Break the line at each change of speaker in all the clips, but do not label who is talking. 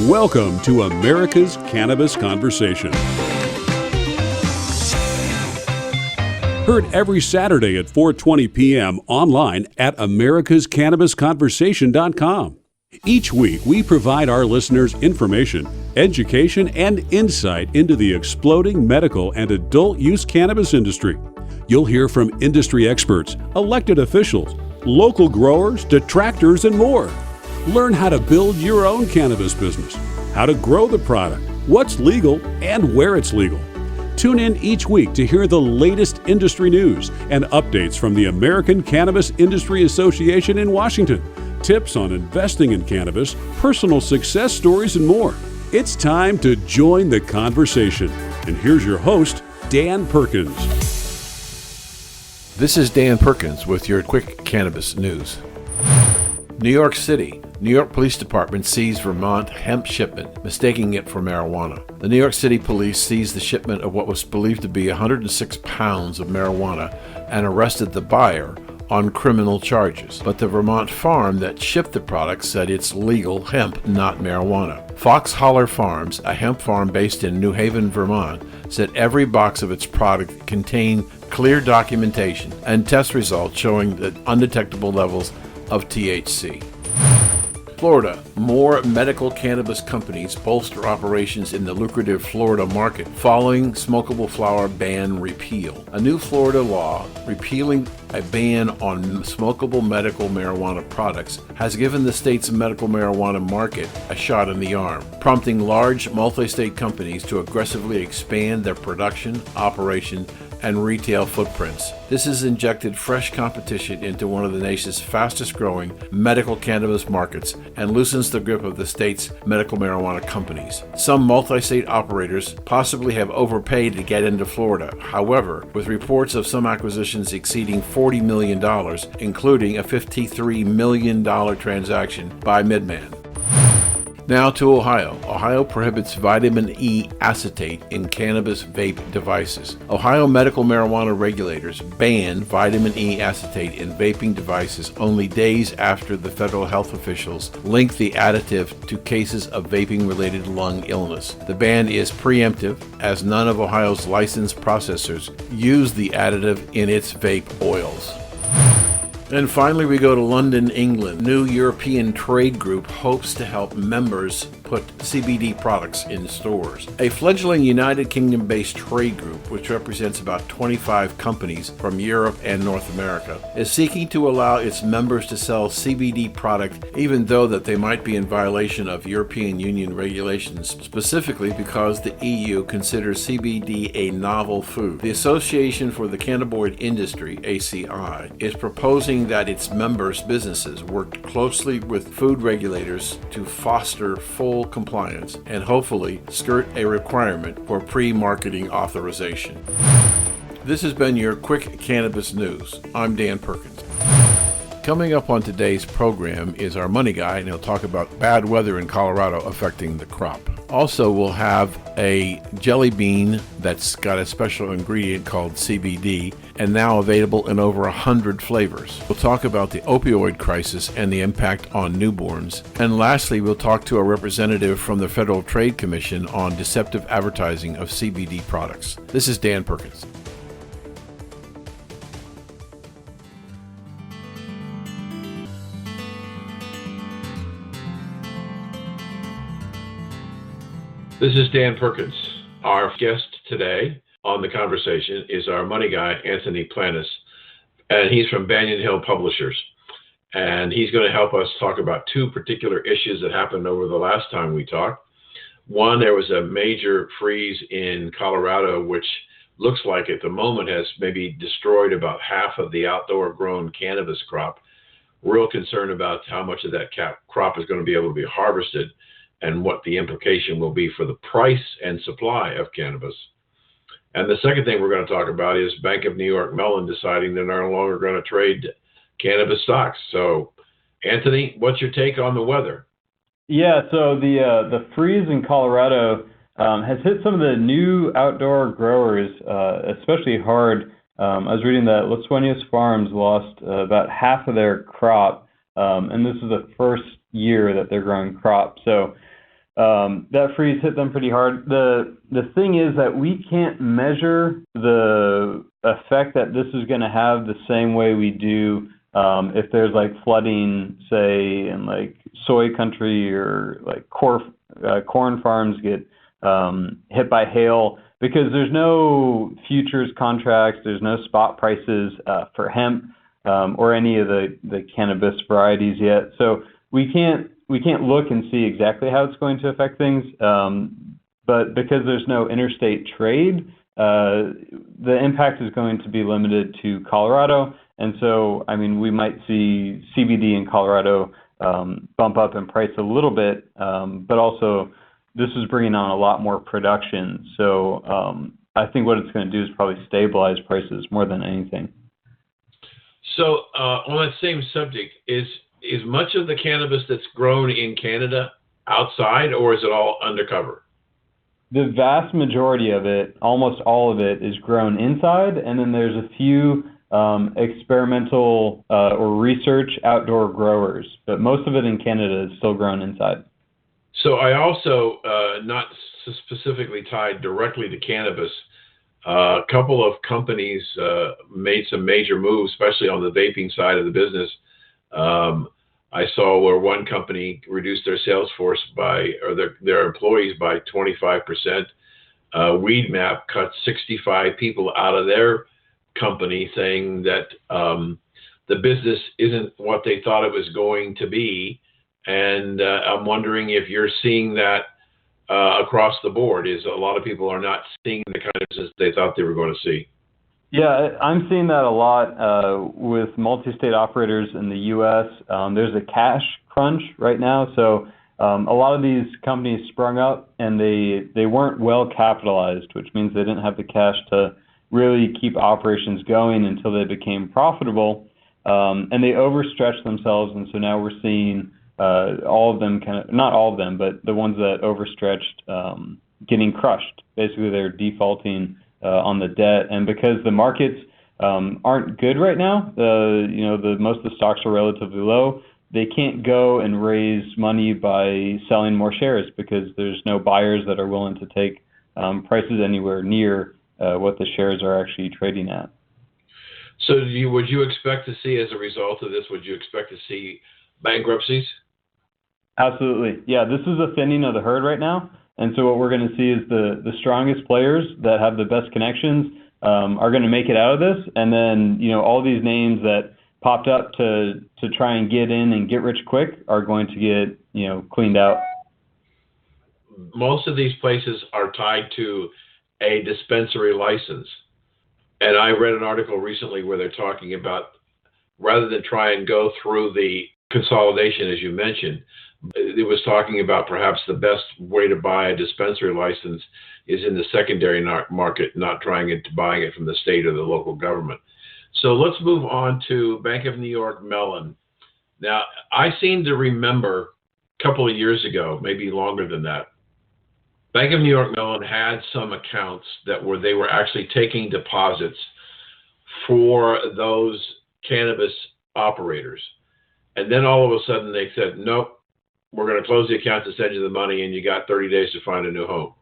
Welcome to America's Cannabis Conversation. Heard every Saturday at 4:20 p.m. online at americascannabisconversation.com. Each week, we provide our listeners information, education, and insight into the exploding medical and adult use cannabis industry. You'll hear from industry experts, elected officials, local growers, detractors, and more. Learn how to build your own cannabis business, how to grow the product, what's legal, and where it's legal. Tune in each week to hear the latest industry news and updates from the American Cannabis Industry Association in Washington, tips on investing in cannabis, personal success stories, and more. It's time to join the conversation. And here's your host, Dan Perkins.
This is Dan Perkins with your quick cannabis news. New York City. New York Police Department seized Vermont hemp shipment, mistaking it for marijuana. The New York City Police seized the shipment of what was believed to be 106 pounds of marijuana and arrested the buyer on criminal charges. But the Vermont farm that shipped the product said it's legal hemp, not marijuana. Fox Holler Farms, a hemp farm based in New Haven, Vermont, said every box of its product contained clear documentation and test results showing the undetectable levels of THC. Florida. More medical cannabis companies bolster operations in the lucrative Florida market following smokable flower ban repeal. A new Florida law repealing a ban on smokable medical marijuana products has given the state's medical marijuana market a shot in the arm, prompting large multi-state companies to aggressively expand their production, operation, and retail footprints. This has injected fresh competition into one of the nation's fastest growing medical cannabis markets and loosens the grip of the state's medical marijuana companies. Some multi-state operators possibly have overpaid to get into Florida. However, with reports of some acquisitions exceeding $40 million, including a $53 million transaction by Midman. Now to Ohio. Ohio prohibits vitamin E acetate in cannabis vape devices. Ohio medical marijuana regulators banned vitamin E acetate in vaping devices only days after the federal health officials linked the additive to cases of vaping-related lung illness. The ban is preemptive, as none of Ohio's licensed processors use the additive in its vape oils. And finally, we go to London, England. New European trade group hopes to help members put CBD products in stores. A fledgling United Kingdom-based trade group, which represents about 25 companies from Europe and North America, is seeking to allow its members to sell CBD product even though that they might be in violation of European Union regulations, specifically because the EU considers CBD a novel food. The Association for the Cannabinoid Industry, ACI, is proposing that its members' businesses work closely with food regulators to foster full compliance and hopefully skirt a requirement for pre-marketing authorization. This has been your quick cannabis news. I'm Dan Perkins. Coming up on today's program is our money guy, and he'll talk about bad weather in Colorado affecting the crop. Also, we'll have a jelly bean that's got a special ingredient called CBD and now available in over 100 flavors. We'll talk about the opioid crisis and the impact on newborns. And lastly, we'll talk to a representative from the Federal Trade Commission on deceptive advertising of CBD products. This is Dan Perkins. This is Dan Perkins. Our guest today on the conversation is our money guy, Anthony Planas, and he's from Banyan Hill Publishers. And he's going to help us talk about two particular issues that happened over the last time we talked. One, there was a major freeze in Colorado, which looks like at the moment has maybe destroyed about half of the outdoor grown cannabis crop. Real concern about how much of that crop is going to be able to be harvested and what the implication will be for the price and supply of cannabis. And the second thing we're going to talk about is Bank of New York Mellon deciding they're no longer going to trade cannabis stocks. So, Anthony, what's your take on the weather?
Yeah, so the freeze in Colorado has hit some of the new outdoor growers especially hard. I was reading that Las Sueñas Farms lost about half of their crop, and this is the first year that they're growing crops. So that freeze hit them pretty hard. The thing is that we can't measure the effect that this is going to have the same way we do if there's like flooding, say, in like soy country, or like corn farms get hit by hail, because there's no futures contracts, there's no spot prices for hemp or any of the cannabis varieties yet. So we can't look and see exactly how it's going to affect things. But because there's no interstate trade, the impact is going to be limited to Colorado. And so, I mean, we might see CBD in Colorado bump up in price a little bit, but also this is bringing on a lot more production. So I think what it's going to do is probably stabilize prices more than anything.
So on that same subject, is much of the cannabis that's grown in Canada outside, or is it all undercover?
The vast majority of it, almost all of it, is grown inside, and then there's a few experimental or research outdoor growers, but most of it in Canada is still grown inside.
So I also, not specifically tied directly to cannabis, a couple of companies made some major moves, especially on the vaping side of the business. I saw where one company reduced their sales force or their employees by 25%. Weedmap cut 65 people out of their company, saying that the business isn't what they thought it was going to be. And I'm wondering if you're seeing that across the board. Is a lot of people are not seeing the kind of business they thought they were going to see.
Yeah, I'm seeing that a lot with multi-state operators in the U.S. There's a cash crunch right now, so a lot of these companies sprung up and they weren't well capitalized, which means they didn't have the cash to really keep operations going until they became profitable, and they overstretched themselves, and so now we're seeing all of them not all of them, but the ones that overstretched getting crushed. Basically, they're defaulting on the debt, and because the markets aren't good right now, most of the stocks are relatively low. They can't go and raise money by selling more shares because there's no buyers that are willing to take prices anywhere near what the shares are actually trading at.
So would you expect to see, as a result of this, would you expect to see bankruptcies?
Absolutely. Yeah, this is a thinning of the herd right now. And so what we're going to see is the strongest players that have the best connections are going to make it out of this. And then, all these names that popped up to try and get in and get rich quick are going to get, cleaned out.
Most of these places are tied to a dispensary license. And I read an article recently where they're talking about, rather than try and go through the consolidation, as you mentioned, it was talking about perhaps the best way to buy a dispensary license is in the secondary market, not buying it from the state or the local government. So let's move on to Bank of New York Mellon. Now, I seem to remember a couple of years ago, maybe longer than that, Bank of New York Mellon had some accounts they were actually taking deposits for those cannabis operators. And then all of a sudden they said, nope, we're going to close the account to send you the money, and you got 30 days to find a new home.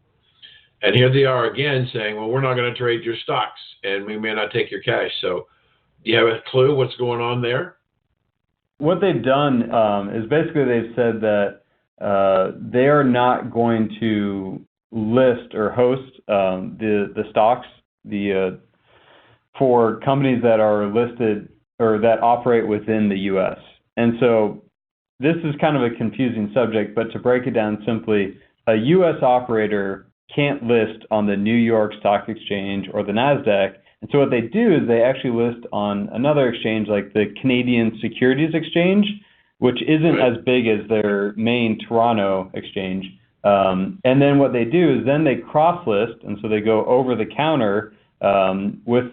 And here they are again saying, well, we're not going to trade your stocks, and we may not take your cash. So do you have a clue what's going on there?
What they've done is basically they've said that they are not going to list or host the stocks for companies that are listed or that operate within the U.S. And so this is kind of a confusing subject, but to break it down simply, a U.S. operator can't list on the New York Stock Exchange or the NASDAQ. And so what they do is they actually list on another exchange like the Canadian Securities Exchange, which isn't as big as their main Toronto exchange. And then what they do is then they cross-list, and so they go over the counter with,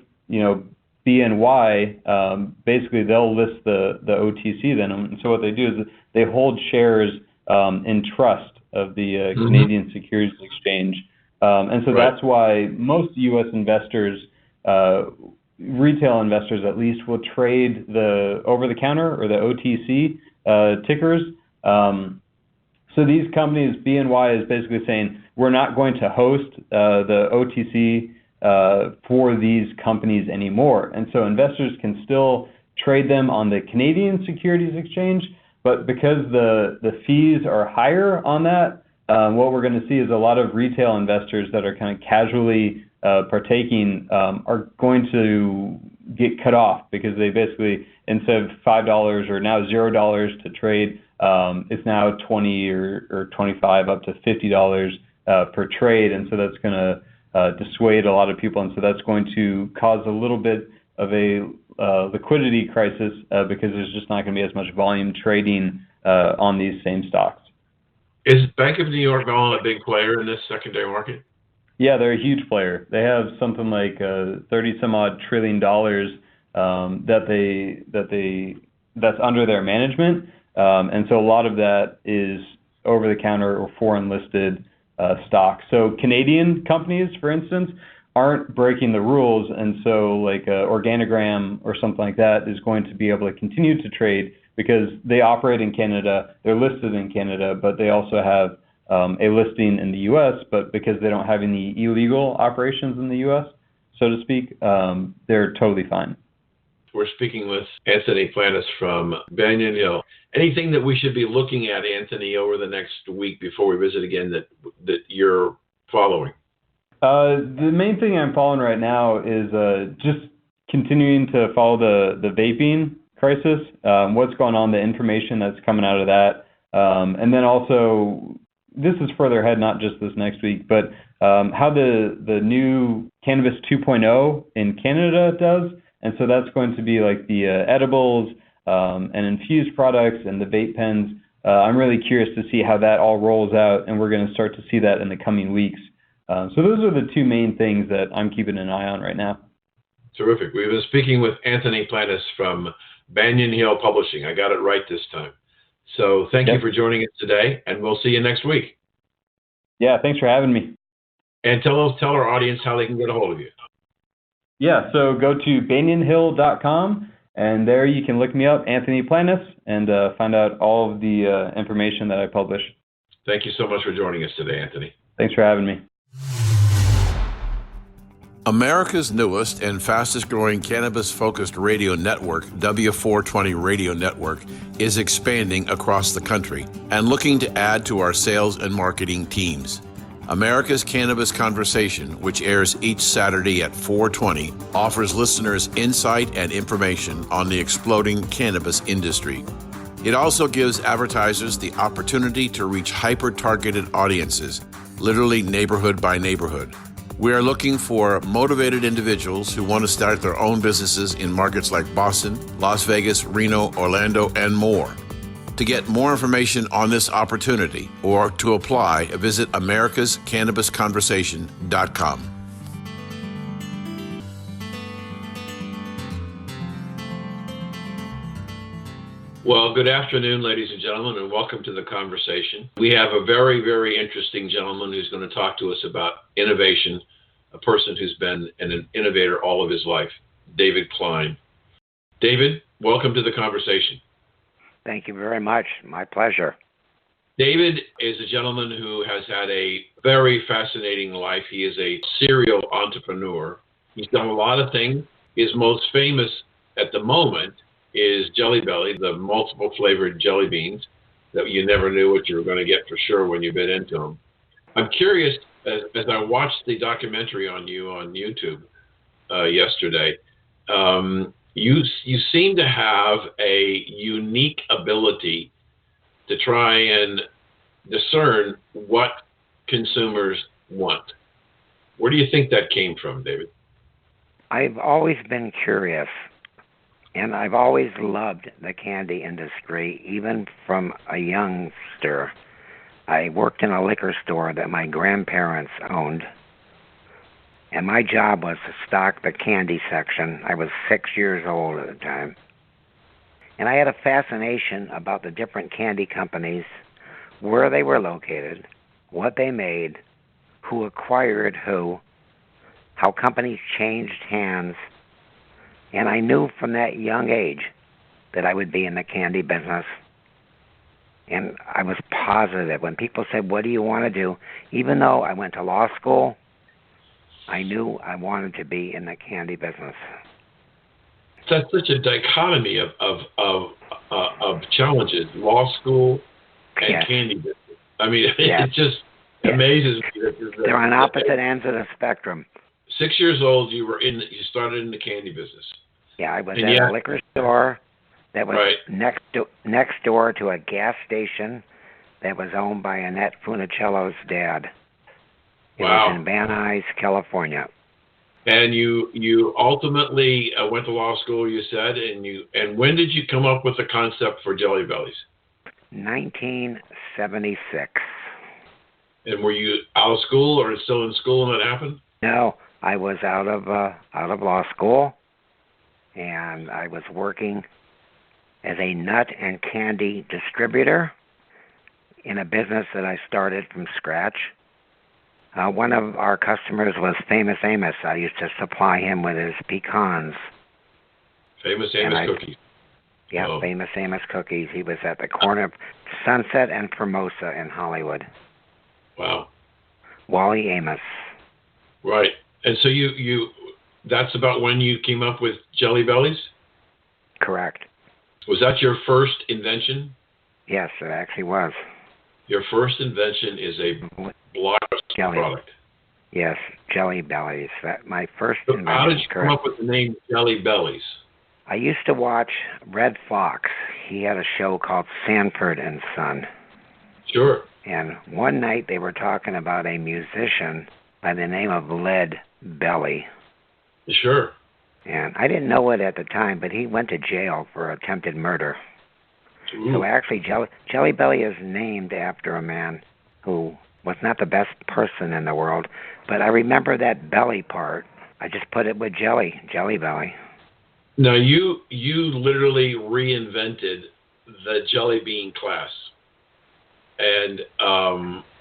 BNY. Basically, they'll list the OTC then. And so what they do is they hold shares in trust of the Canadian Securities Exchange. And so that's why most U.S. investors, retail investors at least, will trade the over-the-counter or the OTC tickers. So these companies, BNY is basically saying, we're not going to host the OTC for these companies anymore. And so investors can still trade them on the Canadian Securities Exchange, but because the fees are higher on that, what we're going to see is a lot of retail investors that are kind of casually partaking are going to get cut off because they basically, instead of $5 or now $0 to trade, it's now 20 or 25 up to $50 per trade, and so that's going to dissuade a lot of people, and so that's going to cause a little bit of a liquidity crisis because there's just not going to be as much volume trading on these same stocks.
Is Bank of New York Mellon a big player in this secondary market?
Yeah, they're a huge player. They have something like $30 some odd trillion that's under their management, and so a lot of that is over the counter or foreign listed stock. So Canadian companies, for instance, aren't breaking the rules, and so like Organigram or something like that is going to be able to continue to trade because they operate in Canada, they're listed in Canada, but they also have a listing in the U.S., but because they don't have any illegal operations in the U.S., so to speak, they're totally fine.
We're speaking with Anthony Planas from Banyan Hill. Anything that we should be looking at, Anthony, over the next week before we visit again that you're following?
The main thing I'm following right now is just continuing to follow the vaping crisis, what's going on, the information that's coming out of that, and then also, this is further ahead, not just this next week, but how the new Cannabis 2.0 in Canada does. And so that's going to be like the edibles and infused products and the vape pens. I'm really curious to see how that all rolls out, and we're going to start to see that in the coming weeks. So those are the two main things that I'm keeping an eye on right now.
Terrific. We've been speaking with Anthony Planas from Banyan Hill Publishing. I got it right this time. So thank you for joining us today, and we'll see you next week.
Yeah, thanks for having me.
And tell our audience how they can get a hold of you.
Yeah, so go to banyanhill.com, and there you can look me up, Anthony Planas, and find out all of the information that I publish.
Thank you so much for joining us today, Anthony.
Thanks for having me.
America's newest and fastest growing cannabis-focused radio network, W420 Radio Network, is expanding across the country and looking to add to our sales and marketing teams. America's Cannabis Conversation, which airs each Saturday at 4:20, offers listeners insight and information on the exploding cannabis industry. It also gives advertisers the opportunity to reach hyper-targeted audiences, literally neighborhood by neighborhood. We are looking for motivated individuals who want to start their own businesses in markets like Boston, Las Vegas, Reno, Orlando, and more. To get more information on this opportunity or to apply, visit americascannabisconversation.com. Well, good afternoon, ladies and gentlemen, and welcome to the conversation. We have a very, very interesting gentleman who's going to talk to us about innovation, a person who's been an innovator all of his life, David Klein. David, welcome to the conversation.
Thank you very much. My pleasure.
David is a gentleman who has had a very fascinating life. He is a serial entrepreneur. He's done a lot of things. His most famous at the moment is Jelly Belly, the multiple flavored jelly beans that you never knew what you were going to get for sure when you bit into them. I'm curious, as I watched the documentary on you on YouTube yesterday, you seem to have a unique ability to try and discern what consumers want. Where do you think that came from, David?
I've always been curious, and I've always loved the candy industry, even from a youngster. I worked in a liquor store that my grandparents owned, and my job was to stock the candy section. I was 6 years old at the time. And I had a fascination about the different candy companies, where they were located, what they made, who acquired who, how companies changed hands. And I knew from that young age that I would be in the candy business. And I was positive. When people said, what do you want to do? Even though I went to law school, I knew I wanted to be in the candy business.
That's such a dichotomy of challenges, law school and
Yes.
candy business. I mean,
Yes.
it just
Yes.
amazes me.
They're on opposite ends of the spectrum.
6 years old, you started in the candy business.
Yeah, I was
And
at a liquor store that was
Right.
next door to a gas station that was owned by Annette Funicello's dad. It
Wow.
was in Van Nuys, California.
And you ultimately went to law school, you said, and when did you come up with the concept for Jelly Bellies?
1976.
And were you out of school or still in school when that happened?
No, I was out of law school, and I was working as a nut and candy distributor in a business that I started from scratch. One of our customers was Famous Amos. I used to supply him with his pecans.
Famous Amos cookies.
Yeah,
Oh.
Famous Amos cookies. He was at the corner of Sunset and Formosa in Hollywood.
Wow.
Wally Amos.
Right. And so you that's about when you came up with Jelly Bellies?
Correct.
Was that your first invention?
Yes, it actually was.
Your first invention is a blockbuster
Jelly.
product.
Yes, Jelly Bellies. That my first
So
invention.
how did you
correct.
come up with the name Jelly Bellies?
I used to watch Red Fox. He had a show called Sanford and Son.
Sure.
And one night they were talking about a musician by the name of Lead Belly.
Sure.
And I didn't know it at the time, but he went to jail for attempted murder.
Ooh.
So actually, Jelly Belly is named after a man who was not the best person in the world. But I remember that belly part. I just put it with Jelly Belly.
Now you literally reinvented the jelly bean class, and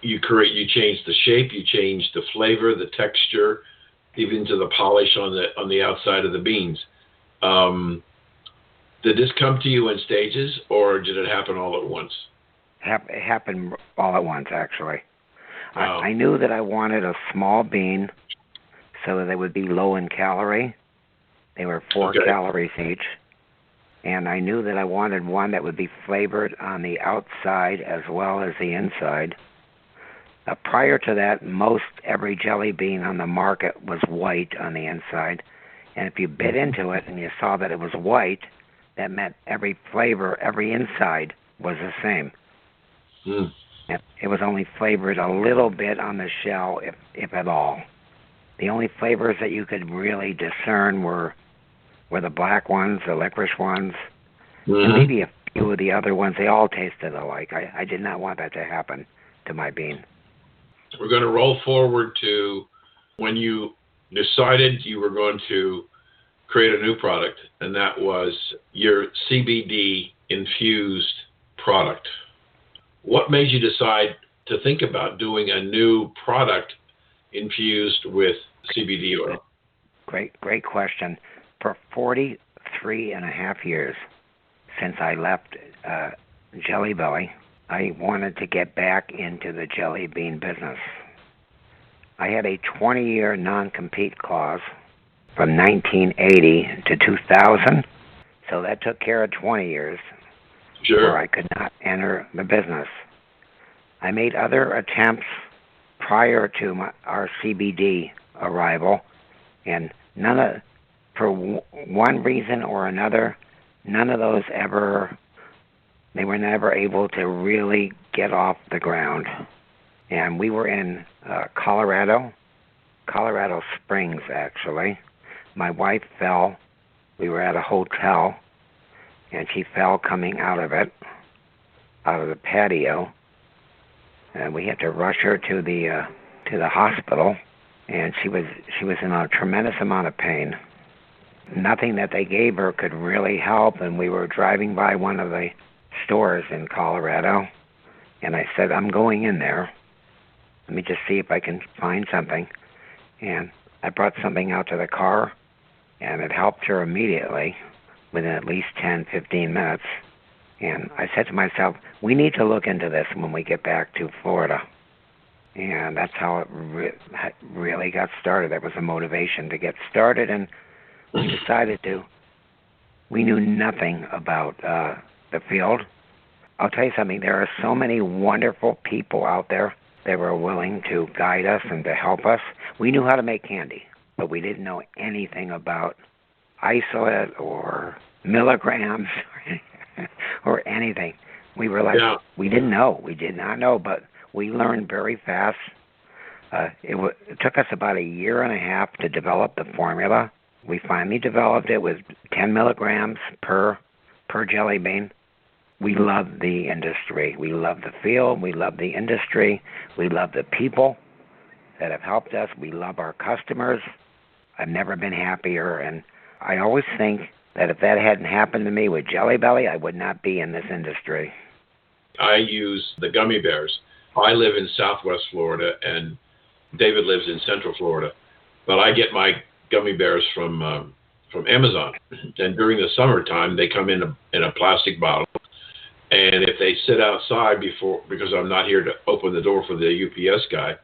you changed the shape, you changed the flavor, the texture, even to the polish on the outside of the beans. Did this come to you in stages, or did it happen all at once?
It happened all at once, actually.
Wow.
I knew that I wanted a small bean so that they would be low in calorie. They were 4 calories each. And I knew that I wanted one that would be flavored on the outside as well as the inside. Prior to that, most every jelly bean on the market was white on the inside. And if you bit into it and you saw that it was white, that meant every flavor, every inside was the same.
Mm.
It was only flavored a little bit on the shell, if at all. The only flavors that you could really discern were the black ones, the licorice ones, and maybe a few of the other ones. They all tasted alike. I did not want that to happen to my bean.
We're going to roll forward to when you decided you were going to create a new product, and that was your CBD infused product. What made you decide to think about doing a new product infused with CBD oil?
Great question. For 43 and a half years since I left Jelly Belly, I wanted to get back into the jelly bean business. I had a 20-year non-compete clause from 1980 to 2000, so that took care of 20 years where I could not enter the business. I made other attempts prior to our CBD arrival, and for one reason or another, none of those they were never able to really get off the ground. And we were in Colorado Springs, actually. My wife fell. We were at a hotel, and she fell coming out of the patio, and we had to rush her to the hospital, and she was in a tremendous amount of pain. Nothing that they gave her could really help, and we were driving by one of the stores in Colorado, and I said, I'm going in there. Let me just see if I can find something. And I brought something out to the car, and it helped her immediately within at least 10, 15 minutes. And I said to myself, we need to look into this when we get back to Florida. And that's how it really got started. That was the motivation to get started, and we decided to. We knew nothing about the field. I'll tell you something, there are so many wonderful people out there that were willing to guide us and to help us. We knew how to make candy, but we didn't know anything about isolate or milligrams or anything. We were like, we didn't know. We did not know, but we learned very fast. It took us about 1.5 years to develop the formula. We finally developed it with 10 milligrams per jelly bean. We love the industry. We love the field. We love the industry. We love the people that have helped us. We love our customers. I've never been happier, and I always think that if that hadn't happened to me with Jelly Belly, I would not be in this industry.
I use the gummy bears. I live in Southwest Florida, and David lives in Central Florida. But I get my gummy bears from Amazon, and during the summertime, they come in a plastic bottle. And if they sit outside because I'm not here to open the door for the UPS guy,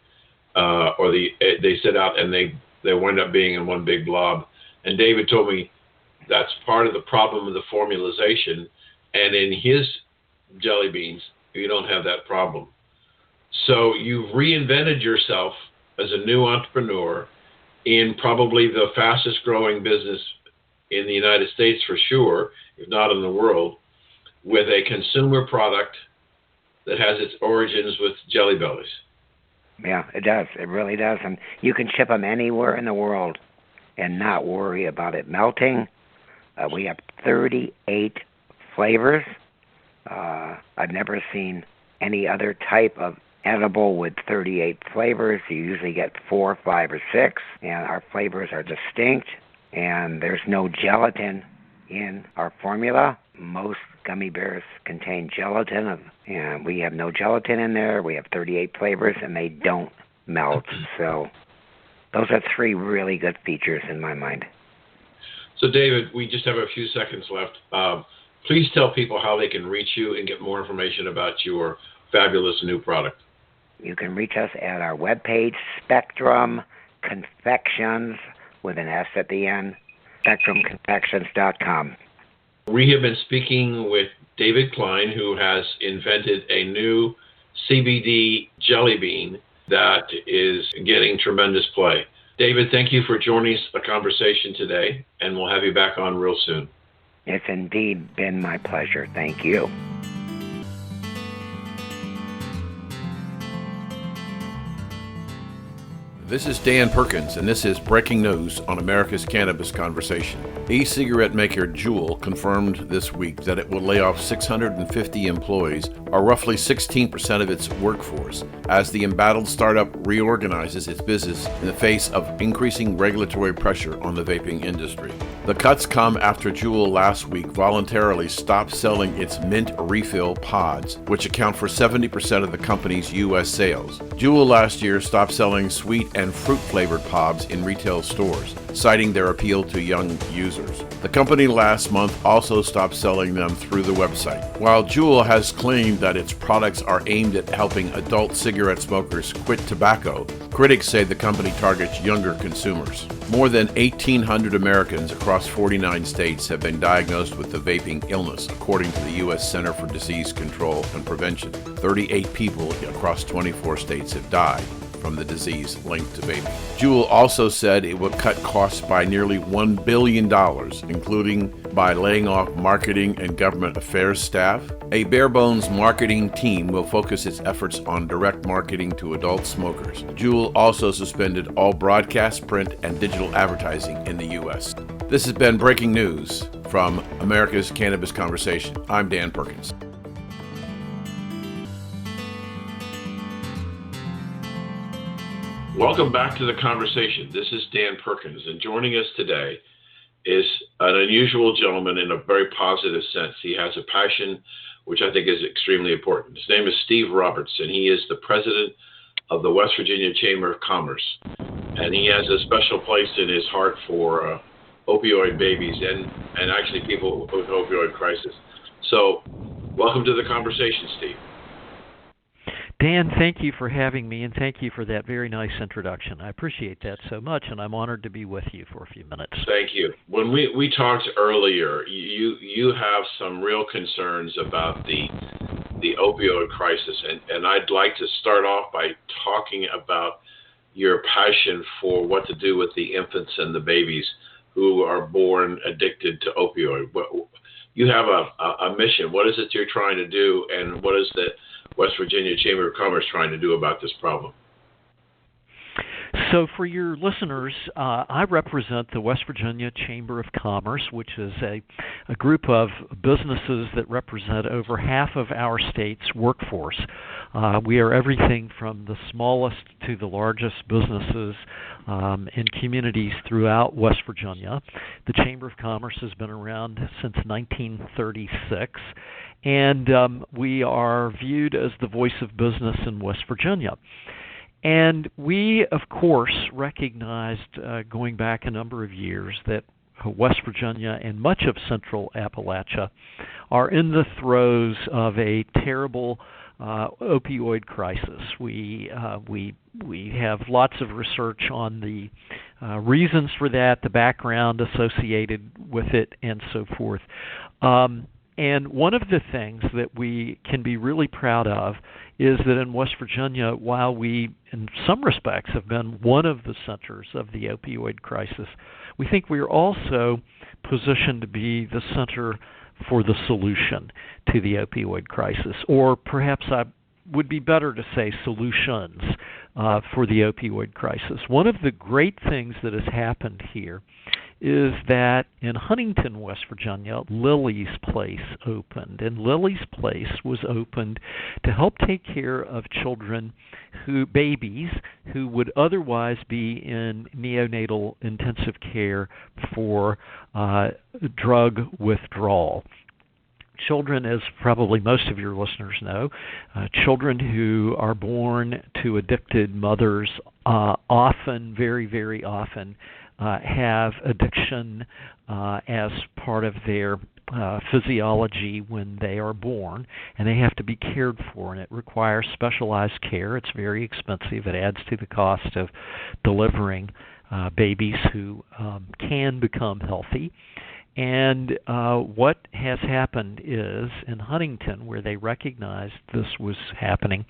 they sit out and they wind up being in one big blob. And David told me that's part of the problem of the formulation. And in his jelly beans, you don't have that problem. So you've reinvented yourself as a new entrepreneur in probably the fastest growing business in the United States for sure, if not in the world, with a consumer product that has its origins with Jelly Bellies.
Yeah, it does. It really does. And you can ship them anywhere in the world and not worry about it melting. We have 38 flavors. I've never seen any other type of edible with 38 flavors. You usually get 4, 5, or 6, and our flavors are distinct, and there's no gelatin in our formula. Most gummy bears contain gelatin, and we have no gelatin in there. We have 38 flavors, and they don't melt. So those are 3 really good features in my mind.
So, David, we just have a few seconds left. Please tell people how they can reach you and get more information about your fabulous new product.
You can reach us at our webpage, Spectrum Confections, with an S at the end, spectrumconfections.com.
We have been speaking with David Klein, who has invented a new CBD jelly bean that is getting tremendous play. David, thank you for joining the conversation today, and we'll have you back on real soon.
It's indeed been my pleasure. Thank you.
This is Dan Perkins, and this is Breaking News on America's Cannabis Conversation. E-cigarette maker Juul confirmed this week that it will lay off 650 employees, or roughly 16% of its workforce, as the embattled startup reorganizes its business in the face of increasing regulatory pressure on the vaping industry. The cuts come after Juul last week voluntarily stopped selling its mint refill pods, which account for 70% of the company's U.S. sales. Juul last year stopped selling sweet and fruit-flavored pods in retail stores, citing their appeal to young users. The company last month also stopped selling them through the website. While Juul has claimed that its products are aimed at helping adult cigarette smokers quit tobacco, critics say the company targets younger consumers. More than 1,800 Americans across 49 states have been diagnosed with the vaping illness, according to the U.S. Center for Disease Control and Prevention. 38 people across 24 states have died from the disease linked to vaping. Juul also said it would cut costs by nearly $1 billion, including by laying off marketing and government affairs staff. A bare-bones marketing team will focus its efforts on direct marketing to adult smokers. Juul also suspended all broadcast, print, and digital advertising in the U.S. This has been Breaking News from America's Cannabis Conversation. I'm Dan Perkins. Welcome back to the conversation. This is Dan Perkins, and joining us today is an unusual gentleman in a very positive sense. He has a passion, which I think is extremely important. His name is Steve Roberts, and he is the president of the West Virginia Chamber of Commerce. And he has a special place in his heart for opioid babies and actually people with opioid crisis. So Welcome to the conversation, Steve.
Dan, thank you for having me, and thank you for that very nice introduction. I appreciate that so much, and I'm honored to be with you for a few minutes.
Thank you. When we talked earlier, you have some real concerns about the opioid crisis, and I'd like to start off by talking about your passion for what to do with the infants and the babies who are born addicted to opioid. You have a mission. What is it you're trying to do, and what is the West Virginia Chamber of Commerce trying to do about this problem?
So for your listeners, I represent the West Virginia Chamber of Commerce, which is a group of businesses that represent over half of our state's workforce. We are everything from the smallest to the largest businesses in communities throughout West Virginia. The Chamber of Commerce has been around since 1936. And we are viewed as the voice of business in West Virginia. And we, of course, recognized going back a number of years that West Virginia and much of central Appalachia are in the throes of a terrible opioid crisis. We have lots of research on the reasons for that, the background associated with it, and so forth. And one of the things that we can be really proud of is that in West Virginia, while we, in some respects, have been one of the centers of the opioid crisis, we think we are also positioned to be the center for the solution to the opioid crisis, or perhaps I would be better to say solutions for the opioid crisis. One of the great things that has happened here is that in Huntington, West Virginia, Lily's Place opened. And Lily's Place was opened to help take care of babies who would otherwise be in neonatal intensive care for drug withdrawal. Children, as probably most of your listeners know, children who are born to addicted mothers often, very, very often, have addiction as part of their physiology when they are born, and they have to be cared for, and it requires specialized care. It's very expensive. It adds to the cost of delivering babies who can become healthy. And what has happened is, in Huntington, where they recognized this was happening,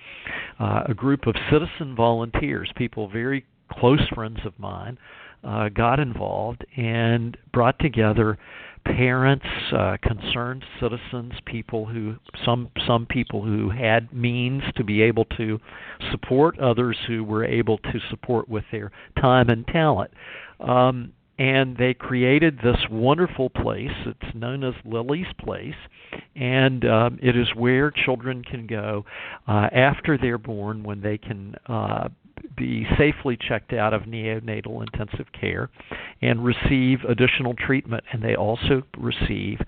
a group of citizen volunteers, people very close friends of mine, got involved and brought together parents, concerned citizens, people who some people who had means to be able to support, others who were able to support with their time and talent. And they created this wonderful place. It's known as Lily's Place, and it is where children can go after they're born, when they can be safely checked out of neonatal intensive care and receive additional treatment. And they also receive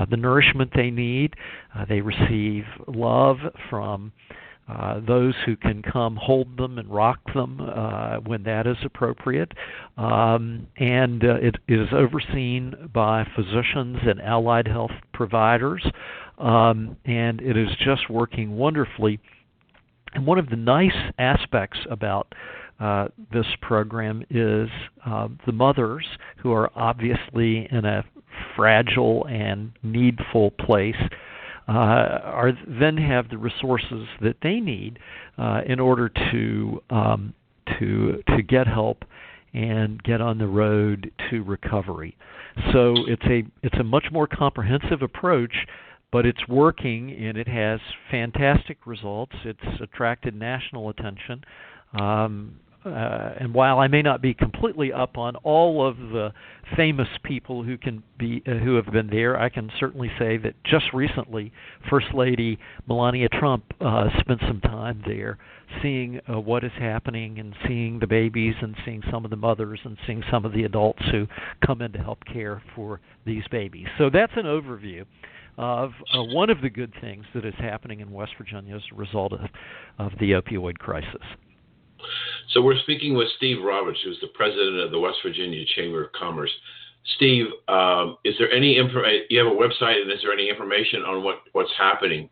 the nourishment they need. They receive love from those who can come hold them and rock them when that is appropriate. And it is overseen by physicians and allied health providers. And it is just working wonderfully. And one of the nice aspects about this program is the mothers, who are obviously in a fragile and needful place, then have the resources that they need in order to get help and get on the road to recovery. So it's a much more comprehensive approach, but it's working, and it has fantastic results. It's attracted national attention. And while I may not be completely up on all of the famous people who have been there, I can certainly say that just recently, First Lady Melania Trump spent some time there, seeing what is happening, and seeing the babies, and seeing some of the mothers, and seeing some of the adults who come in to help care for these babies. So that's an overview of one of the good things that is happening in West Virginia as a result of the opioid crisis.
So we're speaking with Steve Roberts, who's the president of the West Virginia Chamber of Commerce. Steve, is there any you have a website, and is there any information on what's happening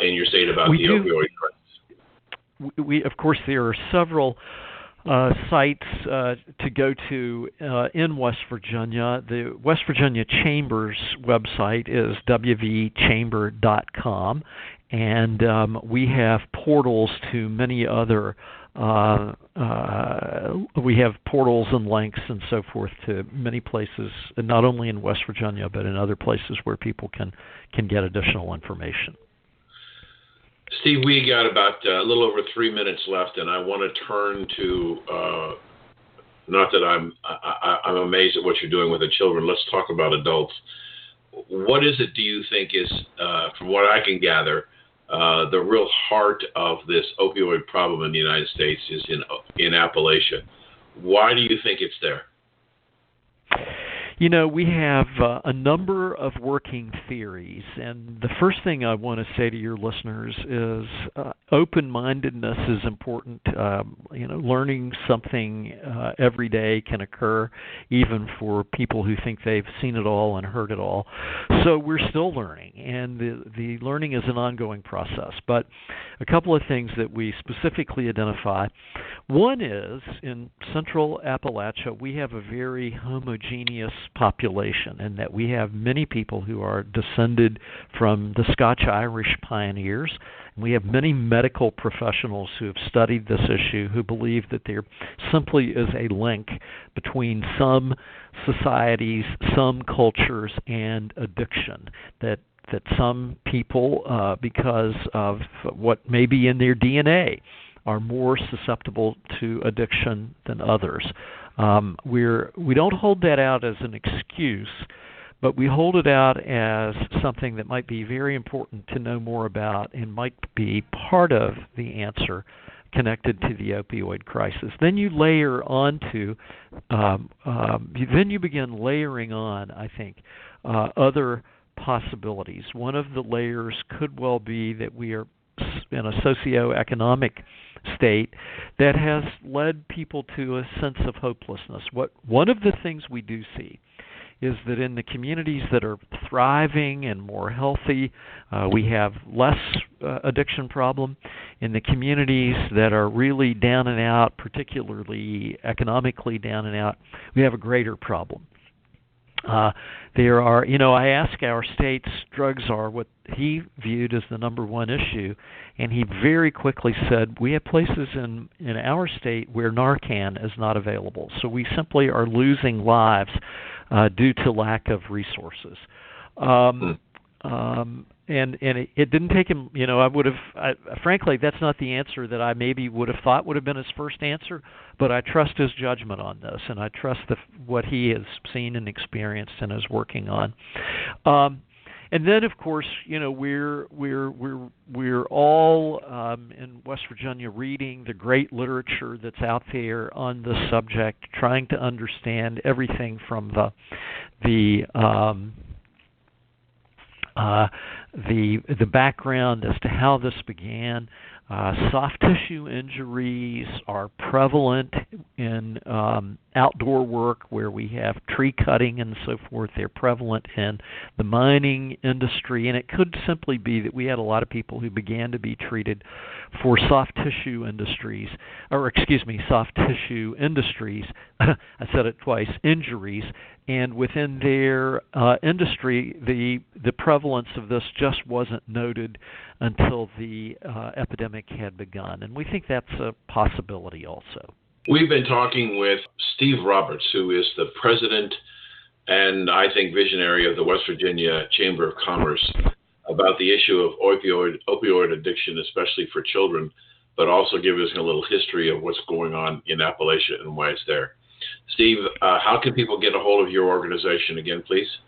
in your state about the opioid crisis?
We of course, there are several sites to go to in West Virginia. The West Virginia Chamber's website is wvchamber.com, and we have portals to many other. We have portals and links and so forth to many places, not only in West Virginia but in other places where people can get additional information.
Steve, we got about a little over 3 minutes left, and I want to turn to, not that I'm amazed at what you're doing with the children. Let's talk about adults. What is it, do you think, is, from what I can gather, the real heart of this opioid problem in the United States is in Appalachia? Why do you think it's there?
You know, we have a number of working theories, and the first thing I want to say to your listeners is open-mindedness is important. Learning something every day can occur, even for people who think they've seen it all and heard it all. So we're still learning, and the learning is an ongoing process. But a couple of things that we specifically identify. One is, in central Appalachia, we have a very homogeneous population, and that we have many people who are descended from the Scotch-Irish pioneers. And we have many medical professionals who have studied this issue who believe that there simply is a link between some societies, some cultures, and addiction. That some people, because of what may be in their DNA, are more susceptible to addiction than others. We don't hold that out as an excuse, but we hold it out as something that might be very important to know more about and might be part of the answer connected to the opioid crisis. Then you layer onto, then you begin layering on, I think, other possibilities. One of the layers could well be that we are in a socioeconomic state that has led people to a sense of hopelessness. One of the things we do see is that in the communities that are thriving and more healthy, we have less addiction problem. In the communities that are really down and out, particularly economically down and out, we have a greater problem. There are, I ask our state's drugs are what he viewed as the number one issue, and he very quickly said, we have places in our state where Narcan is not available. So we simply are losing lives due to lack of resources. And it didn't take him, frankly, that's not the answer that I maybe would have thought would have been his first answer, but I trust his judgment on this, and I trust what he has seen and experienced and is working on. And then, of course, we're all in West Virginia reading the great literature that's out there on this subject, trying to understand everything from the background as to how this began. Soft tissue injuries are prevalent in outdoor work where we have tree cutting and so forth. They're prevalent in the mining industry, and it could simply be that we had a lot of people who began to be treated for soft tissue industries. I said it twice, injuries. And within their industry, the prevalence of this just wasn't noted until the epidemic had begun. And we think that's a possibility also.
We've been talking with Steve Roberts, who is the president and I think visionary of the West Virginia Chamber of Commerce, about the issue of opioid addiction, especially for children, but also give us a little history of what's going on in Appalachia and why it's there. Steve, how can people get a hold of your organization again, please?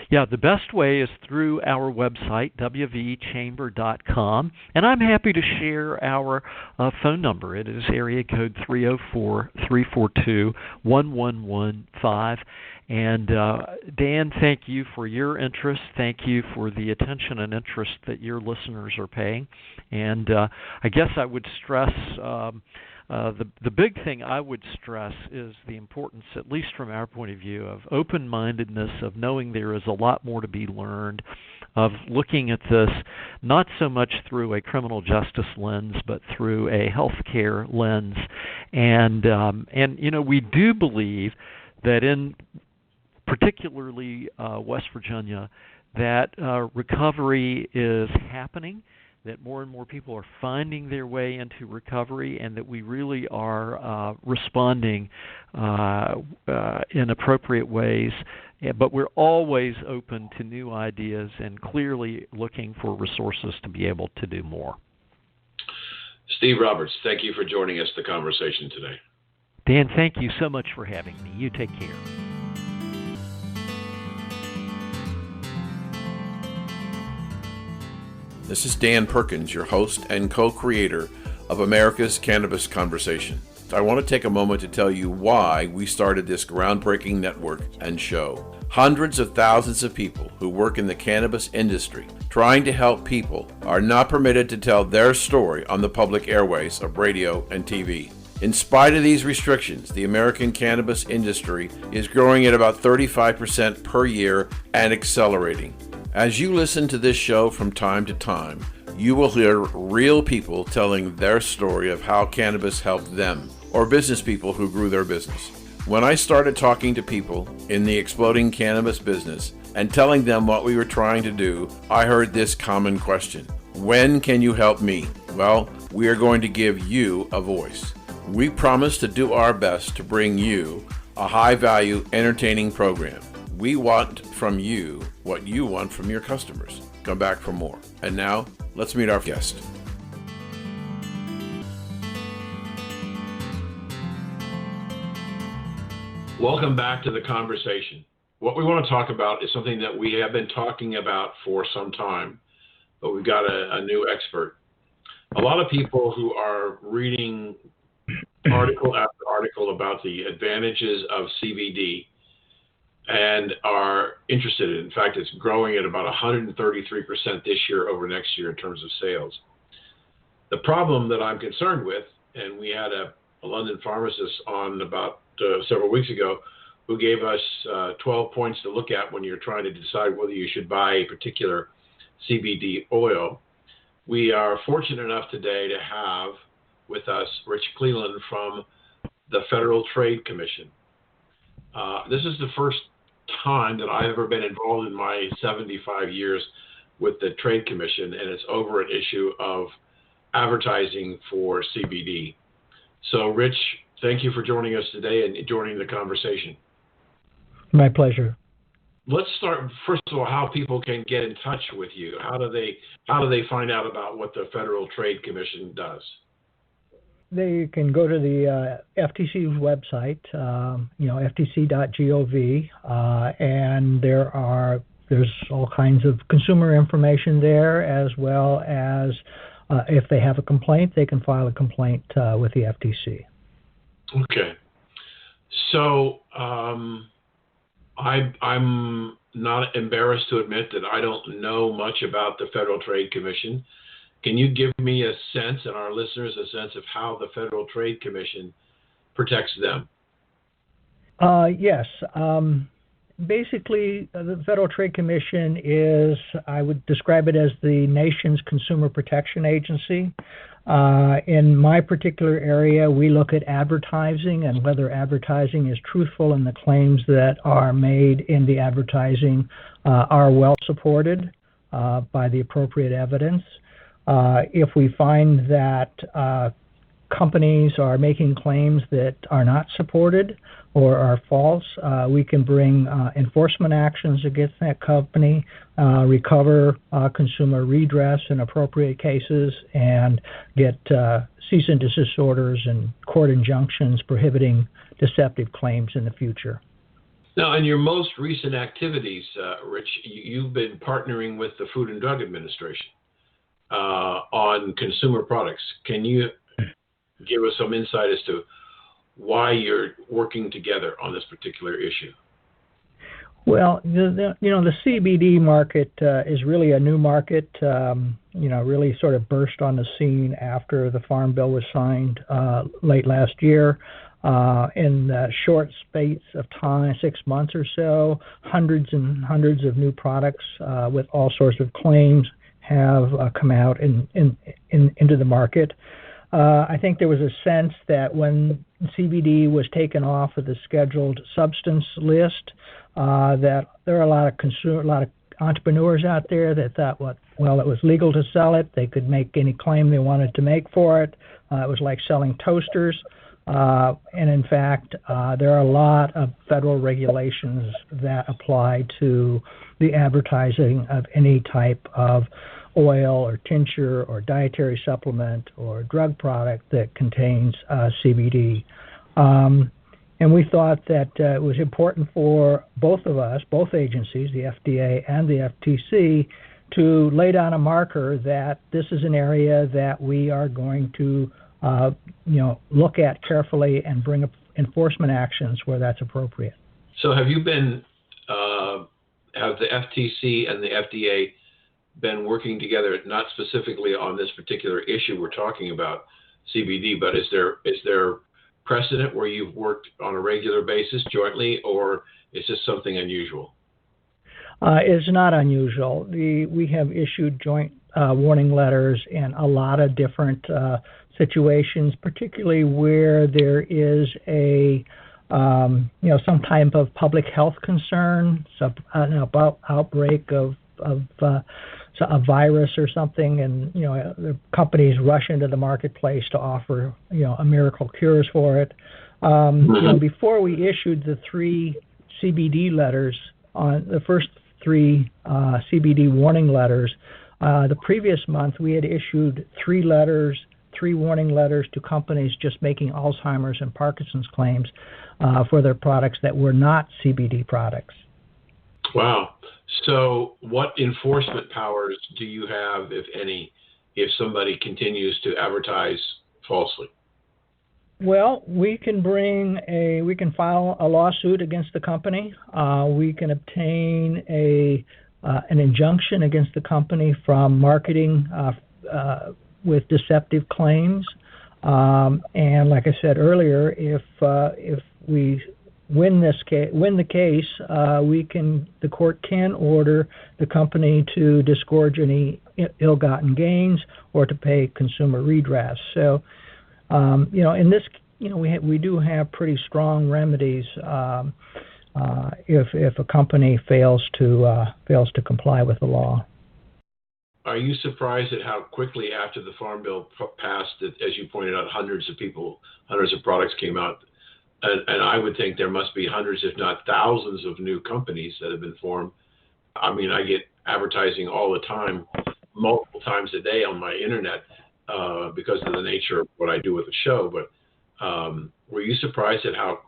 Yeah, the best way is through our website, wvchamber.com, and I'm happy to share our phone number. It is area code 304-342-1115, And Dan, thank you for your interest. Thank you for the attention and interest that your listeners are paying. And I guess I would stress the big thing I would stress is the importance, at least from our point of view, of open-mindedness, of knowing there is a lot more to be learned, of looking at this not so much through a criminal justice lens, but through a healthcare lens. And we do believe that in particularly West Virginia, that recovery is happening, that more and more people are finding their way into recovery, and that we really are responding in appropriate ways. But we're always open to new ideas and clearly looking for resources to be able to do more.
Steve Roberts, thank you for joining us the conversation today.
Dan, thank you so much for having me. You take care.
This is Dan Perkins, your host and co-creator of America's Cannabis Conversation. I want to take a moment to tell you why we started this groundbreaking network and show. Hundreds of thousands of people who work in the cannabis industry trying to help people are not permitted to tell their story on the public airways of radio and TV. In spite of these restrictions, the American cannabis industry is growing at about 35% per year and accelerating. As you listen to this show from time to time, you will hear real people telling their story of how cannabis helped them, or business people who grew their business. When I started talking to people in the exploding cannabis business and telling them what we were trying to do, I heard this common question: when can you help me? Well, we are going to give you a voice. We promise to do our best to bring you a high-value, entertaining program. We want from you what you want from your customers. Come back for more. And now, let's meet our guest. Welcome back to the conversation. What we want to talk about is something that we have been talking about for some time, but we've got a new expert. A lot of people who are reading article after article about the advantages of CBD and are interested in it. In fact, it's growing at about 133% this year over next year in terms of sales. The problem that I'm concerned with, and we had a London pharmacist on about several weeks ago who gave us 12 points to look at when you're trying to decide whether you should buy a particular CBD oil. We are fortunate enough today to have with us Rich Cleland from the Federal Trade Commission. This is the first time that I've ever been involved in my 75 years with the Trade Commission, and it's over an issue of advertising for CBD. So, Rich, thank you for joining us today and joining the conversation.
My pleasure.
Let's start, first of all, how people can get in touch with you. How do they find out about what the Federal Trade Commission does?
They can go to the FTC's website, ftc.gov, and there's all kinds of consumer information there, as well as if they have a complaint, they can file a complaint with the FTC.
Okay. So I'm not embarrassed to admit that I don't know much about the Federal Trade Commission. Can you give me a sense, and our listeners a sense, of how the Federal Trade Commission protects them?
Yes. Basically, the Federal Trade Commission is, I would describe it as the nation's consumer protection agency. In my particular area, we look at advertising and whether advertising is truthful and the claims that are made in the advertising are well supported by the appropriate evidence. If we find that companies are making claims that are not supported or are false, we can bring enforcement actions against that company, recover consumer redress in appropriate cases, and get cease and desist orders and court injunctions prohibiting deceptive claims in the future.
Now, in your most recent activities, Rich, you've been partnering with the Food and Drug Administration on consumer products. Can you give us some insight as to why you're working together on this particular issue?
Well, the CBD market is really a new market. Really sort of burst on the scene after the Farm Bill was signed late last year. In a short space of time, 6 months or so, hundreds and hundreds of new products with all sorts of claims have come out into the market. I think there was a sense that when CBD was taken off of the scheduled substance list, that there are a lot of entrepreneurs out there that thought, well, it was legal to sell it. They could make any claim they wanted to make for it. It was like selling toasters. And in fact, there are a lot of federal regulations that apply to the advertising of any type of oil or tincture or dietary supplement or drug product that contains CBD. And we thought that it was important for both of us, both agencies, the FDA and the FTC, to lay down a marker that this is an area that we are going to look at carefully and bring up enforcement actions where that's appropriate.
So have you been, have the FTC and the FDA been working together, not specifically on this particular issue we're talking about, CBD, but is there precedent where you've worked on a regular basis jointly, or is this something unusual?
It's not unusual. We have issued joint warning letters in a lot of different situations, particularly where there is some type of public health concern, about outbreak of a virus or something, and the companies rush into the marketplace to offer a miracle cures for it. Before we issued the 3 CBD letters, on the first 3 CBD warning letters, the previous month we had issued 3 warning letters to companies just making Alzheimer's and Parkinson's claims for their products that were not CBD products.
Wow. So what enforcement powers do you have, if any, if somebody continues to advertise falsely?
Well, we can file a lawsuit against the company. We can obtain an injunction against the company from marketing with deceptive claims. And like I said earlier, if we win the case, the court can order the company to disgorge any ill-gotten gains or to pay consumer redress. So, in this, we do have pretty strong remedies if a company fails to comply with the law.
Are you surprised at how quickly after the Farm Bill passed, that, as you pointed out, hundreds of products came out? And I would think there must be hundreds, if not thousands, of new companies that have been formed. I mean, I get advertising all the time, multiple times a day on my internet because of the nature of what I do with the show. But were you surprised at how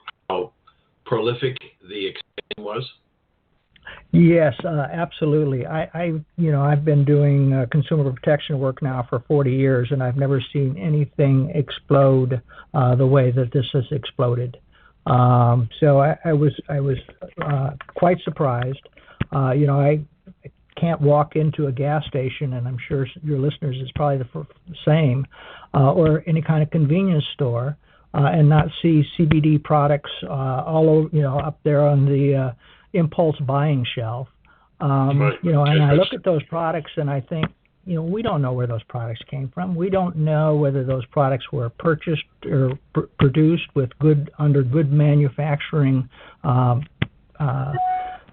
prolific the expansion was?
Yes, absolutely. I've been doing consumer protection work now for 40 years, and I've never seen anything explode the way that this has exploded. So I was quite surprised. I can't walk into a gas station, and I'm sure your listeners is probably the same, or any kind of convenience store, and not see CBD products all over, up there on the impulse buying shelf.
Right.
And I look at those products and I think, we don't know where those products came from. We don't know whether those products were purchased or produced with under good manufacturing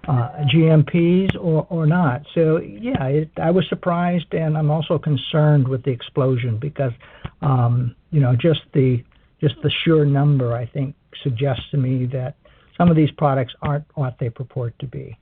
GMPs or not. So I was surprised, and I'm also concerned with the explosion because just the sheer number, I think, suggests to me that some of these products aren't what they purport to be.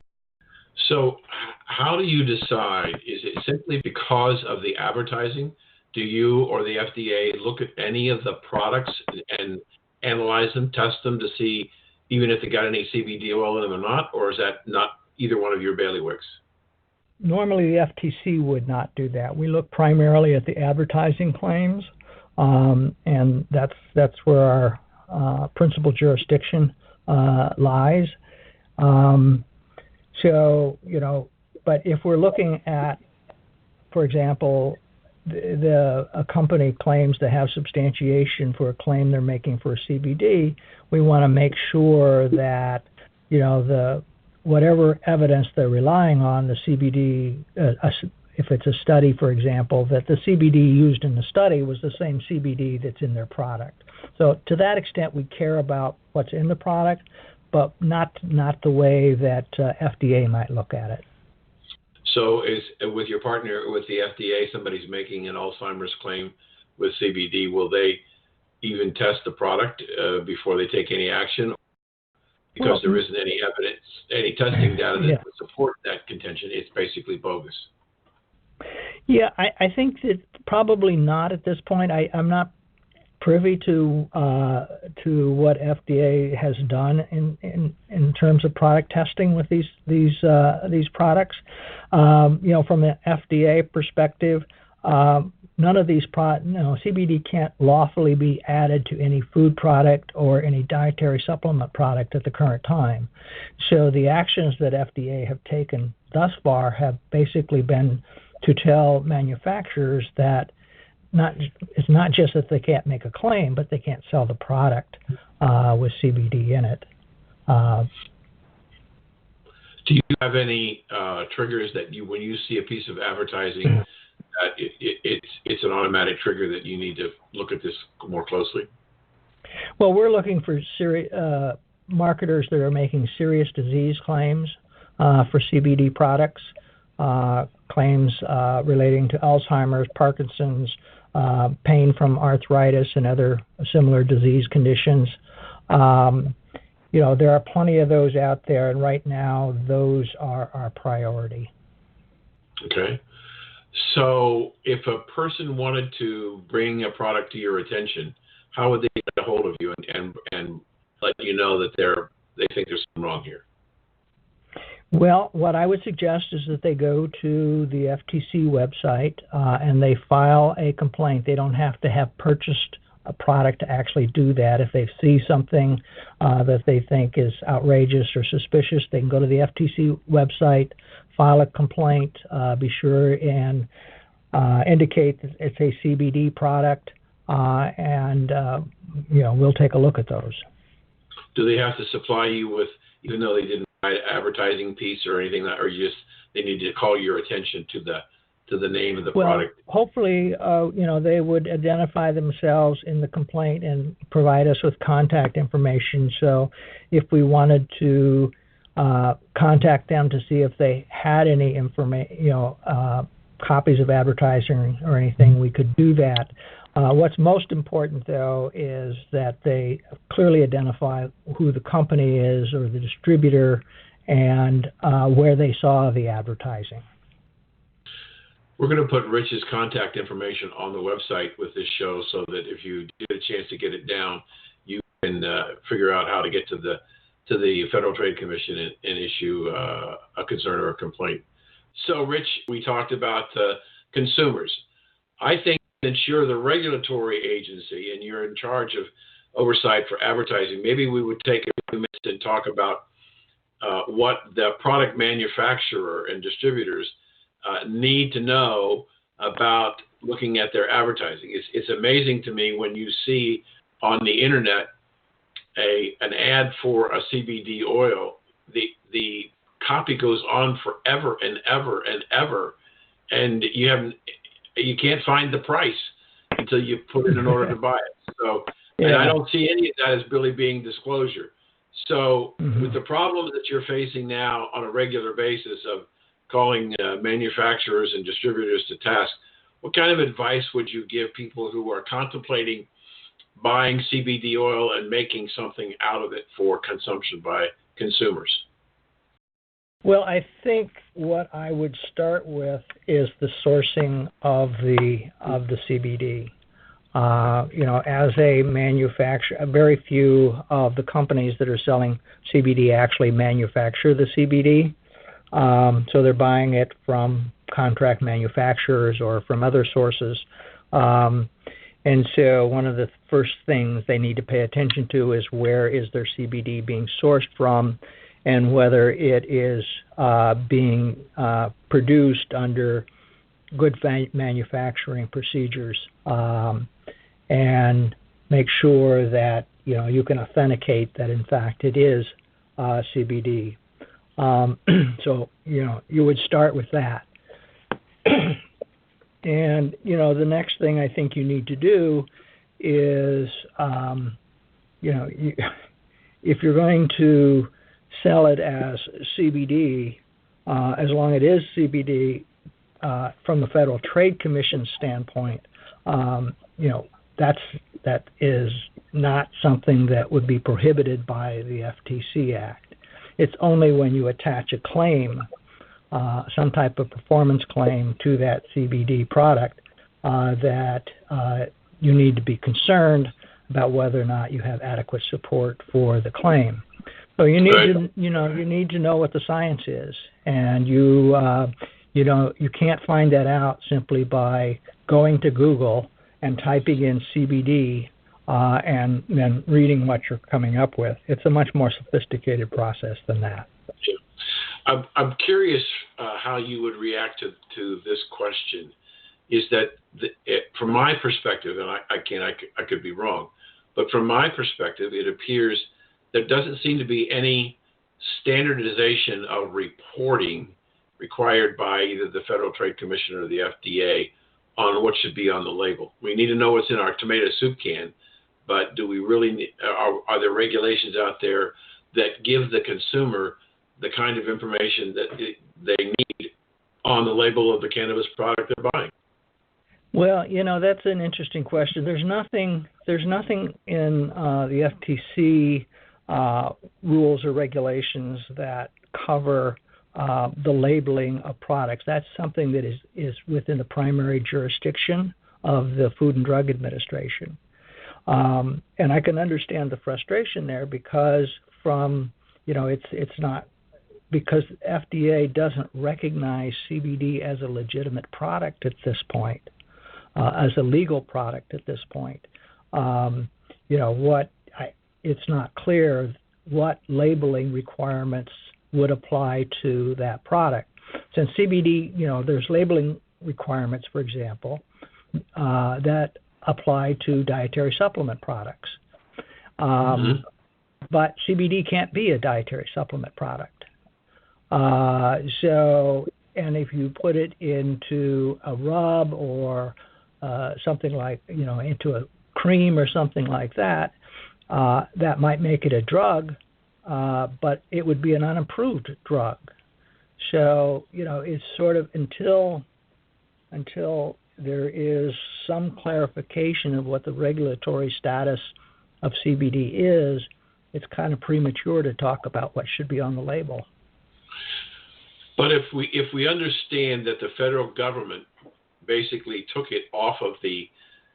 So how do you decide? Is it simply because of the advertising? Do you or the FDA look at any of the products and analyze them, test them to see even if they got any CBD oil in them or not? Or is that not either one of your bailiwicks?
Normally the FTC would not do that. We look primarily at the advertising claims, and that's where our principal jurisdiction lies. So, but if we're looking at, for example, a company claims to have substantiation for a claim they're making for CBD, we want to make sure that, whatever evidence they're relying on, the CBD, if it's a study, for example, that the CBD used in the study was the same CBD that's in their product. So to that extent, we care about what's in the product, but not the way that FDA might look at it.
So is with your partner, with the FDA, somebody's making an Alzheimer's claim with CBD, will they even test the product before they take any action? Because there isn't any evidence, any testing data that would support that contention. It's basically bogus.
Yeah, I think that probably not at this point. I'm not privy to what FDA has done in terms of product testing with these products. From an FDA perspective, none of these CBD can't lawfully be added to any food product or any dietary supplement product at the current time. So the actions that FDA have taken thus far have basically been to tell manufacturers that it's not just that they can't make a claim, but they can't sell the product with CBD in it.
Do you have any triggers that when you see a piece of advertising, that it's an automatic trigger that you need to look at this more closely?
Well, we're looking for marketers that are making serious disease claims for CBD products, claims relating to Alzheimer's, Parkinson's, pain from arthritis and other similar disease conditions. There are plenty of those out there, and right now those are our priority.
Okay. So if a person wanted to bring a product to your attention, how would they get a hold of you and let you know that they think there's something wrong here?
Well, what I would suggest is that they go to the FTC website and they file a complaint. They don't have to have purchased a product to actually do that. If they see something that they think is outrageous or suspicious, they can go to the FTC website, file a complaint, be sure and indicate that it's a CBD product, and we'll take a look at those.
Do they have to supply you with, even though they didn't write an advertising piece or anything, or they need to call your attention to the name of the product?
Hopefully, they would identify themselves in the complaint and provide us with contact information. So if we wanted to contact them to see if they had any copies of advertising or anything, we could do that. What's most important, though, is that they clearly identify who the company is or the distributor and where they saw the advertising.
We're going to put Rich's contact information on the website with this show so that if you get a chance to get it down, you can figure out how to get to the Federal Trade Commission and issue a concern or a complaint. So, Rich, we talked about consumers. I think since you're the regulatory agency and you're in charge of oversight for advertising, maybe we would take a few minutes and talk about what the product manufacturer and distributors need to know about looking at their advertising. It's amazing to me when you see on the internet an ad for a CBD oil, the copy goes on forever and ever and ever, and you can't find the price until you put in an order to buy it. So, and I don't see any of that as really being disclosure. So with the problems that you're facing now on a regular basis of calling manufacturers and distributors to task, what kind of advice would you give people who are contemplating buying CBD oil and making something out of it for consumption by consumers?
Well, I think what I would start with is the sourcing of the CBD. As a manufacturer, very few of the companies that are selling CBD actually manufacture the CBD. So they're buying it from contract manufacturers or from other sources. And so one of the first things they need to pay attention to is where is their CBD being sourced from, and whether it is being produced under good manufacturing procedures, and make sure that you can authenticate that in fact it is CBD. So you would start with that. And the next thing I think you need to do is if you're going to sell it as CBD, as long as it is CBD from the Federal Trade Commission standpoint, that is not something that would be prohibited by the FTC Act. It's only when you attach a claim, some type of performance claim to that CBD product, that you need to be concerned about whether or not you have adequate support for the claim. So you need to, you need to know what the science is, and you can't find that out simply by going to Google and typing in CBD and then reading what you're coming up with. It's a much more sophisticated process than that.
I'm curious how you would react to this question. Is that from my perspective, and I could be wrong, but from my perspective, it appears there doesn't seem to be any standardization of reporting required by either the Federal Trade Commission or the FDA on what should be on the label. We need to know what's in our tomato soup can, but do we really need, are there regulations out there that give the consumer the kind of information that they need on the label of the cannabis product they're buying?
Well, that's an interesting question. There's nothing in the FTC rules or regulations that cover the labeling of products. That's something that is within the primary jurisdiction of the Food and Drug Administration. And I can understand the frustration there because it's not, because FDA doesn't recognize CBD as a legitimate product at this point, as a legal product at this point. It's not clear what labeling requirements would apply to that product. Since CBD, there's labeling requirements, for example, that apply to dietary supplement products. But CBD can't be a dietary supplement product. And if you put it into a rub or something like, into a cream or something like that, that might make it a drug, but it would be an unapproved drug. So, it's sort of until there is some clarification of what the regulatory status of CBD is, it's kind of premature to talk about what should be on the label.
But if we understand that the federal government basically took it off of the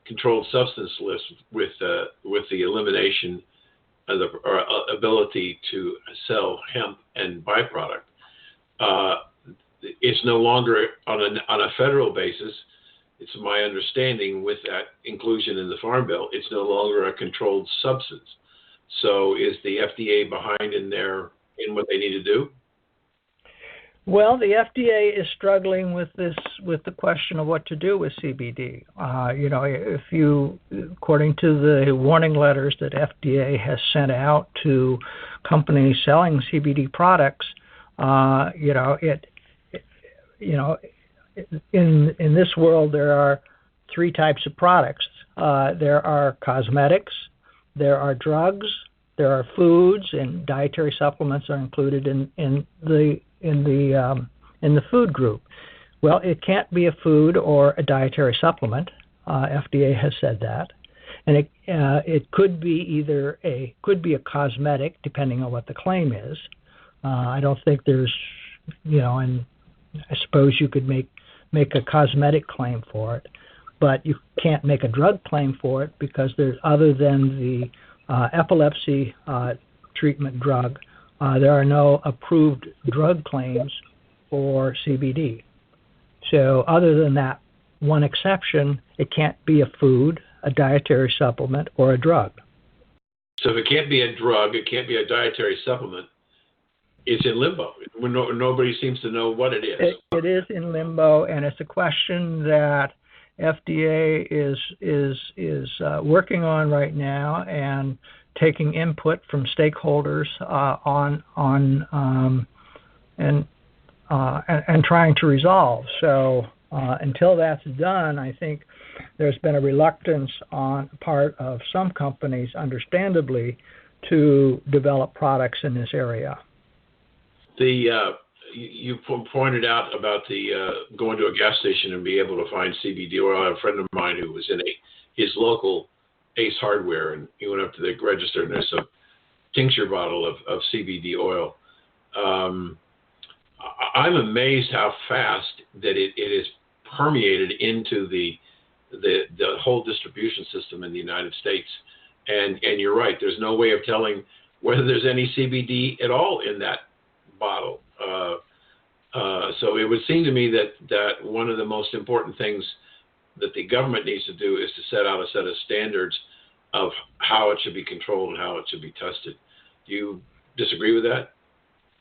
controlled substance list with the elimination of the ability to sell hemp and byproduct, it's no longer on a federal basis. It's my understanding with that inclusion in the Farm Bill, it's no longer a controlled substance. So is the FDA behind in what they need to do?
Well, the FDA is struggling with the question of what to do with CBD. According to the warning letters that FDA has sent out to companies selling CBD products, in this world there are three types of products. There are cosmetics, there are drugs, there are foods, and dietary supplements are included in the food group. Well, it can't be a food or a dietary supplement. FDA has said that, and it could be could be a cosmetic, depending on what the claim is. I don't think there's, and I suppose you could make a cosmetic claim for it, but you can't make a drug claim for it because there's, other than the epilepsy treatment drug, there are no approved drug claims for CBD. So other than that one exception, it can't be a food, a dietary supplement, or a drug.
So if it can't be a drug, it can't be a dietary supplement, It's in limbo. When nobody seems to know what it is.
It is in limbo, and it's a question that FDA is working on right now and taking input from stakeholders and trying to resolve. So until that's done, I think there's been a reluctance on the part of some companies, understandably, to develop products in this area.
You pointed out about the going to a gas station and be able to find CBD oil. I have a friend of mine who was in his local Ace Hardware, and he went up to the register, and there's a tincture bottle of CBD oil. I'm amazed how fast that it is permeated into the whole distribution system in the United States. And you're right, there's no way of telling whether there's any CBD at all in that bottle. So it would seem to me that one of the most important things that the government needs to do is to set out a set of standards of how it should be controlled and how it should be tested. Do you disagree with that?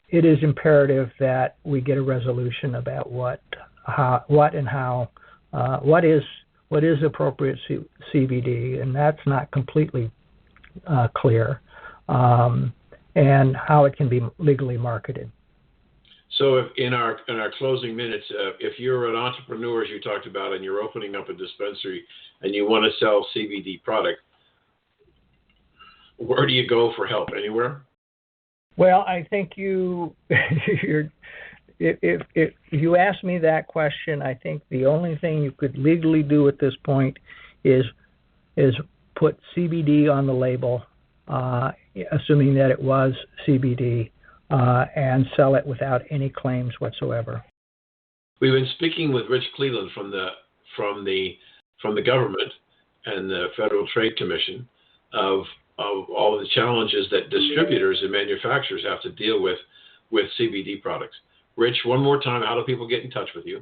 It is imperative that we get a resolution about what is appropriate CBD, and that's not completely clear, and how it can be legally marketed.
So if in our closing minutes, if you're an entrepreneur, as you talked about, and you're opening up a dispensary and you want to sell CBD product, where do you go for help? Anywhere?
Well, I think if you ask me that question, I think the only thing you could legally do at this point is put CBD on the label, assuming that it was CBD, and sell it without any claims whatsoever.
We've been speaking with Rich Cleland from the government and the Federal Trade Commission of all of the challenges that distributors and manufacturers have to deal with CBD products. Rich, one more time, how do people get in touch with you?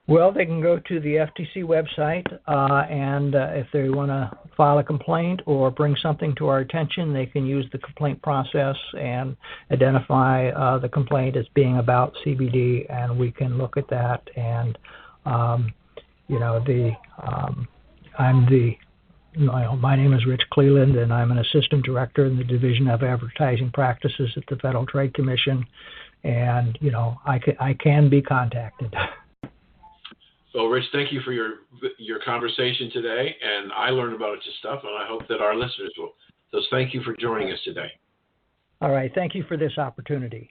Well, they can go to the FTC website, and if they want to file a complaint or bring something to our attention, they can use the complaint process and identify the complaint as being about CBD, and we can look at that. And my name is Rich Cleland, and I'm an assistant director in the Division of Advertising Practices at the Federal Trade Commission, and I can be contacted.
So, Rich, thank you for your conversation today, and I learned about it stuff, and I hope that our listeners will. So thank you for joining us today.
All right, thank you for this opportunity.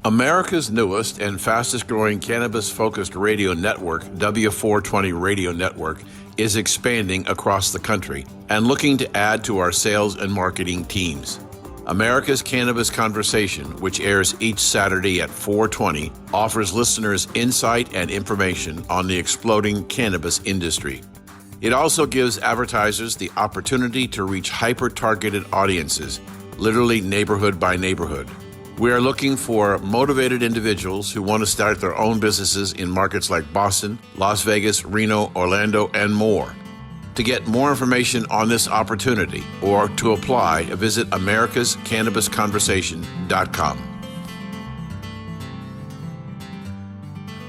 America's newest and fastest growing cannabis-focused radio network, W420 Radio Network, is expanding across the country and looking to add to our sales and marketing teams. America's Cannabis Conversation, which airs each Saturday at 4:20, offers listeners insight and information on the exploding cannabis industry. It also gives advertisers the opportunity to reach hyper-targeted audiences, literally neighborhood by neighborhood. We are looking for motivated individuals who want to start their own businesses in markets like Boston, Las Vegas, Reno, Orlando, and more. To get more information on this opportunity or to apply, visit americascannabisconversation.com.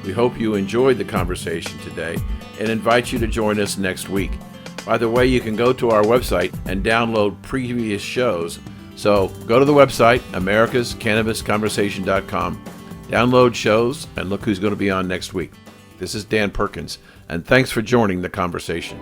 We hope you enjoyed the conversation today and invite you to join us next week. By the way, you can go to our website and download previous shows. So go to the website, americascannabisconversation.com, download shows, and look who's going to be on next week. This is Dan Perkins, and thanks for joining the conversation.